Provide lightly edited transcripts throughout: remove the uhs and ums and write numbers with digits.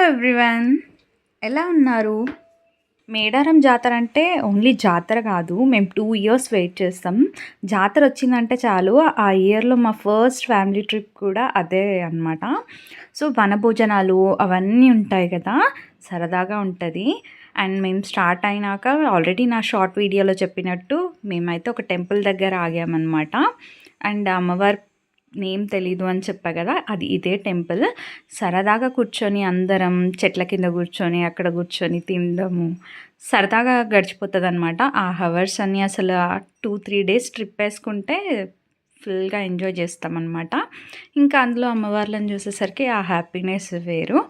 Everyone, ఎలా ఉన్నారు? మేడారం జాతర అంటే ఓన్లీ జాతర కాదు, మేము 2 ఇయర్స్ వెయిట్ చేస్తాం. జాతర వచ్చిందంటే చాలు, ఆ ఇయర్లో మా ఫస్ట్ ఫ్యామిలీ ట్రిప్ కూడా అదే అనమాట. సో వనభోజనాలు అవన్నీ ఉంటాయి కదా, సరదాగా ఉంటుంది. అండ్ మేము స్టార్ట్ అయినాక ఆల్రెడీ నా షార్ట్ వీడియోలో చెప్పినట్టు మేమైతే ఒక టెంపుల్ దగ్గర ఆగామన్నమాట. అండ్ అమ్మవారి నేమ్ తెలీదు అని చెప్పా కదా, అది ఇదే టెంపుల్. సరదాగా కూర్చొని అందరం చెట్ల కింద కూర్చొని అక్కడ కూర్చొని తినడము సరదాగా గడిచిపోతుంది అనమాట. ఆ హవర్స్ అన్నీ అసలు 2-3 డేస్ ట్రిప్ వేసుకుంటే ఫుల్గా ఎంజాయ్ చేస్తామన్నమాట. ఇంకా అందులో అమ్మవార్లను చూసేసరికి ఆ హ్యాపీనెస్ వేరు.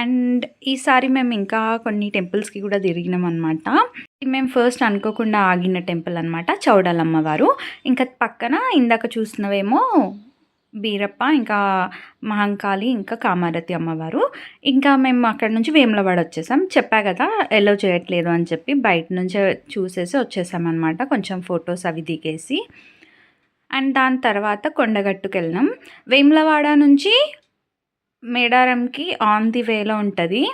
అండ్ ఈసారి మేము ఇంకా కొన్ని టెంపుల్స్కి కూడా తిరిగినాం అనమాట. మేము ఫస్ట్ అనుకోకుండా ఆగిన టెంపుల్ అనమాట చౌడాల అమ్మవారు. ఇంకా పక్కన ఇందాక చూసినవేమో బీరప్ప, ఇంకా మహంకాళి, ఇంకా కామారతి అమ్మవారు. ఇంకా మేము అక్కడ నుంచి వేములవాడ వచ్చేసాం. చెప్పా కదా ఎల్లో చేయట్లేదు అని చెప్పి బయట నుంచే చూసేసి వచ్చేసామన్నమాట, కొంచెం ఫొటోస్ అవి దిగేసి. అండ్ దాని తర్వాత కొండగట్టుకు వెళ్ళినాం. వేములవాడ నుంచి మేడారంకి ఆన్ ది వేలో ఉంటుంది.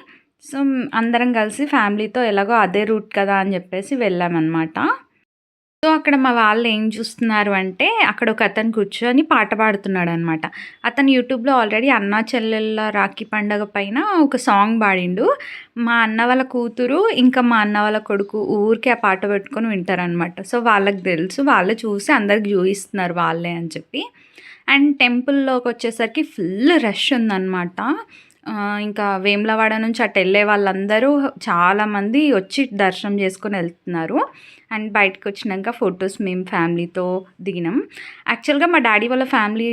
సో అందరం కలిసి ఫ్యామిలీతో ఎలాగో అదే రూట్ కదా అని చెప్పేసి వెళ్ళామన్నమాట. సో అక్కడ మా వాళ్ళు ఏం చూస్తున్నారు అంటే, అక్కడ ఒక అతను కూర్చొని పాట పాడుతున్నాడు అనమాట. అతను యూట్యూబ్లో ఆల్రెడీ అన్నా చెల్లెళ్ళ రాఖీ పండగ పైన ఒక సాంగ్ పాడిండు. మా అన్న వాళ్ళ కూతురు ఇంకా మా అన్న వాళ్ళ కొడుకు ఊరికే ఆ పాట పెట్టుకొని వింటారనమాట. సో వాళ్ళకి తెలుసు, వాళ్ళే చూసి అందరికి చూపిస్తున్నారు వాళ్ళే అని చెప్పి. అండ్ టెంపుల్లోకి వచ్చేసరికి ఫుల్ రష్ ఉందన్నమాట. ఇంకా వేములవాడ నుంచి అటు వెళ్ళే వాళ్ళందరూ చాలామంది వచ్చి దర్శనం చేసుకొని వెళ్తున్నారు. అండ్ బయటకు వచ్చినాక ఫొటోస్ మేము ఫ్యామిలీతో దిగినాం. యాక్చువల్గా మా డాడీ వాళ్ళ ఫ్యామిలీ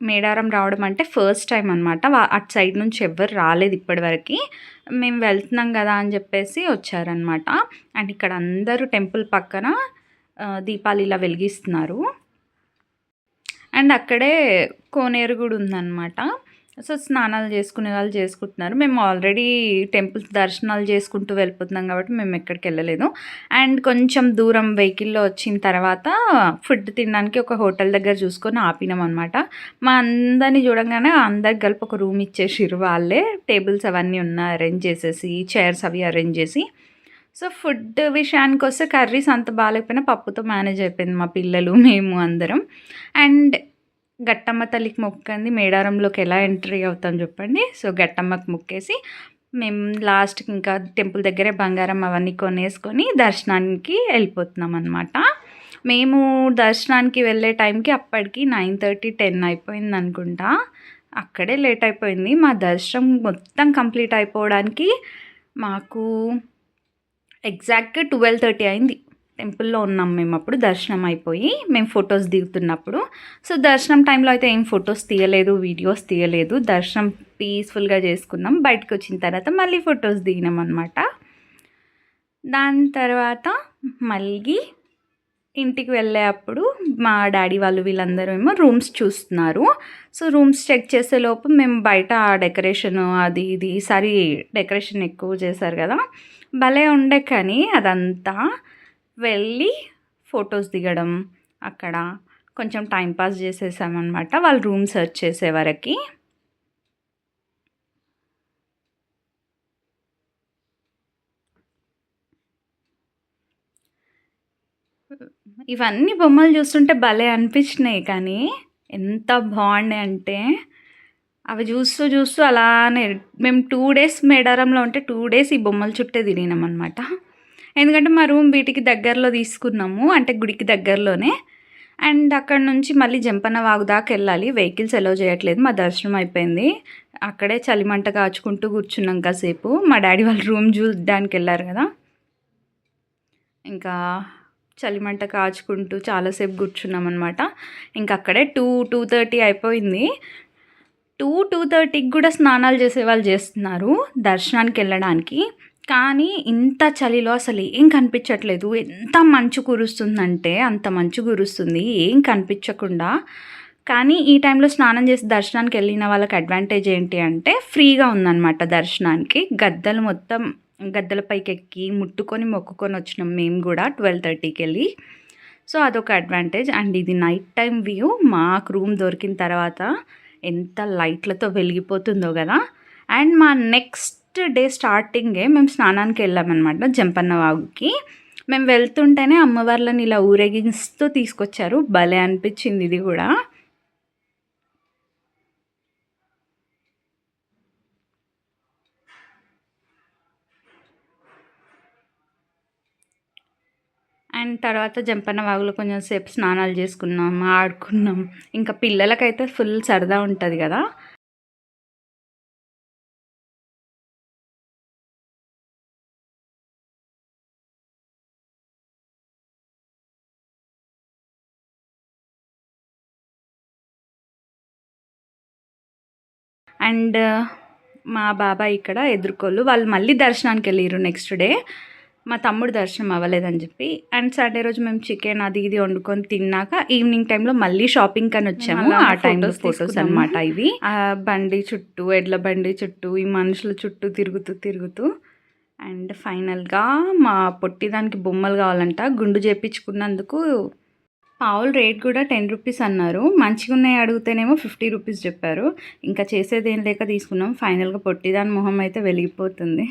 మేడారం రావడం అంటే ఫస్ట్ టైం అనమాట. అటు సైడ్ నుంచి ఎవ్వరు రాలేదు ఇప్పటివరకు. మేము వెళ్తున్నాం కదా అని చెప్పేసి వచ్చారనమాట. అండ్ ఇక్కడ అందరూ టెంపుల్ పక్కన దీపాలు ఇలా వెలిగిస్తున్నారు. అండ్ అక్కడే కోనేరు కూడా ఉందన్నమాట. సో స్నానాలు చేసుకునే వాళ్ళు చేసుకుంటున్నారు. మేము ఆల్రెడీ టెంపుల్స్ దర్శనాలు చేసుకుంటూ వెళ్ళిపోతున్నాం కాబట్టి మేము ఎక్కడికి వెళ్ళలేదు. అండ్ కొంచెం దూరం వెహికల్లో వచ్చిన తర్వాత ఫుడ్ తినడానికి ఒక హోటల్ దగ్గర చూసుకొని ఆపినాం అనమాట. మా అందరినీ చూడంగానే అందరికి కలిపి ఒక రూమ్ ఇచ్చేసిర్రు వాళ్ళే. టేబుల్స్ అవన్నీ అరేంజ్ చేసేసి, చైర్స్ అవి అరేంజ్ చేసి. సో ఫుడ్ విషయానికి వస్తే కర్రీస్ అంత బాగాలేకపోయినా పప్పుతో మేనేజ్ అయిపోయింది మా పిల్లలు మేము అందరం. అండ్ గట్టమ్మ తల్లికి మొక్కంది మేడారంలోకి ఎలా ఎంట్రీ అవుతాం చెప్పండి. సో గట్టమ్మకి మొక్కేసి మేము లాస్ట్కి ఇంకా టెంపుల్ దగ్గరే బంగారం అవన్నీ కొనేసుకొని దర్శనానికి వెళ్ళిపోతున్నాం అనమాట. మేము దర్శనానికి వెళ్ళే టైంకి అప్పటికి 9:30-10 అయిపోయింది అనుకుంటా. అక్కడే లేట్ అయిపోయింది. మా దర్శనం మొత్తం కంప్లీట్ అయిపోవడానికి మాకు ఎగ్జాక్ట్గా 12:30 అయింది. టెంపుల్లో ఉన్నాం మేము అప్పుడు, దర్శనం అయిపోయి మేము ఫొటోస్ దిగుతున్నప్పుడు. సో దర్శనం టైంలో అయితే ఏం ఫొటోస్ తీయలేదు, వీడియోస్ తీయలేదు. దర్శనం పీస్ఫుల్గా చేసుకున్నాం. బయటకు వచ్చిన తర్వాత మళ్ళీ ఫొటోస్ దిగినాం అనమాట. దాని తర్వాత మళ్ళీ ఇంటికి వెళ్ళేటప్పుడు మా డాడీ వాళ్ళు వీళ్ళందరూ ఏమో రూమ్స్ చూస్తున్నారు. సో రూమ్స్ చెక్ చేసే లోపు మేము బయట డెకరేషన్ అది ఇది ఈసారి డెకరేషన్ ఎక్కువ చేశారు కదా, భలే ఉండే. కానీ అదంతా వెళ్ళి ఫొటోస్ దిగడం, అక్కడ కొంచెం టైంపాస్ చేసేసామన్నమాట వాళ్ళు రూమ్ సెర్చ్ చేసే వరకు. ఇవన్నీ బొమ్మలు చూస్తుంటే భలే అనిపించినాయి. కానీ ఎంత బాగున్నాయి అంటే అవి చూస్తూ చూస్తూ అలానే మేము 2 డేస్ మేడారంలో ఉంటే 2 డేస్ ఈ బొమ్మల చుట్టే తిరిగినాం అనమాట. ఎందుకంటే మా రూమ్ వీటికి దగ్గరలో తీసుకున్నాము, అంటే గుడికి దగ్గరలోనే. అండ్ అక్కడ నుంచి మళ్ళీ జంపన్న వాగు దాకా వెళ్ళాలి, వెహికల్స్ ఎలో చేయట్లేదు. మా దర్శనం అయిపోయింది, అక్కడే చలిమంట కాచుకుంటూ కూర్చున్నాం కాసేపు. మా డాడీ వాళ్ళ రూమ్ చూడడానికి వెళ్ళారు కదా, ఇంకా చలిమంట కాచుకుంటూ చాలాసేపు కూర్చున్నాం అనమాట. ఇంకా అక్కడే 2-2:30 అయిపోయింది. 2-2:30కి కూడా స్నానాలు చేసే వాళ్ళు చేస్తున్నారు దర్శనానికి వెళ్ళడానికి. కానీ ఇంత చలిలో అసలు ఏం కనిపించట్లేదు. ఎంత మంచు కురుస్తుందంటే అంత మంచు కురుస్తుంది, ఏం కనిపించకుండా. కానీ ఈ టైంలో స్నానం చేసి దర్శనానికి వెళ్ళిన వాళ్ళకి అడ్వాంటేజ్ ఏంటి అంటే ఫ్రీగా ఉందన్నమాట దర్శనానికి. గద్దలు మొత్తం గద్దల పైకి ఎక్కి ముట్టుకొని మొక్కుకొని వచ్చినాం మేము కూడా 12:30కి వెళ్ళి. సో అదొక అడ్వాంటేజ్. అండ్ ఇది నైట్ టైం వ్యూ. మాకు రూమ్ దొరికిన తర్వాత ఎంత లైట్లతో వెలిగిపోతుందో కదా. అండ్ మా నెక్స్ట్ ఫస్ట్ డే స్టార్టింగే మేము స్నానానికి వెళ్ళామన్నమాట జంపన్న వాగుకి. మేము వెళ్తుంటేనే అమ్మవార్లను ఇలా ఊరేగిస్తూ తీసుకొచ్చారు. భలే అనిపించింది ఇది కూడా. అండ్ తర్వాత జంపన్న వాగులో కొంచెం సేపు స్నానాలు చేసుకున్నాం, ఆడుకున్నాం. ఇంకా పిల్లలకైతే ఫుల్ సరదా ఉంటుంది కదా. అండ్ మా బాబాయ్ ఇక్కడ ఎదుర్కోళ్ళు వాళ్ళు మళ్ళీ దర్శనానికి వెళ్ళారు నెక్స్ట్ డే. మా తమ్ముడు దర్శనం అవ్వలేదని చెప్పి. అండ్ సండే రోజు మేము చికెన్ అది ఇది వండుకొని తిన్నాక ఈవినింగ్ టైంలో మళ్ళీ షాపింగ్ అని వచ్చాము. ఆ టైంలో ఫొటోస్ అనమాట ఇవి. ఆ బండి చుట్టూ, ఎడ్ల బండి చుట్టూ, ఈ మనుషుల చుట్టూ తిరుగుతూ అండ్ ఫైనల్గా మా పొట్టిదానికి బొమ్మలు కావాలంట. గుండు చేయించుకున్నందుకు పావులు రేట్ కూడా 10 రూపీస్ అన్నారు. మంచిగా ఉన్నాయి అడిగితేనేమో 50 రూపీస్ చెప్పారు. ఇంకా చేసేదేం లేక తీసుకున్నాం. ఫైనల్గా పొట్టిదాని మొహం అయితే వెలిగిపోతుంది.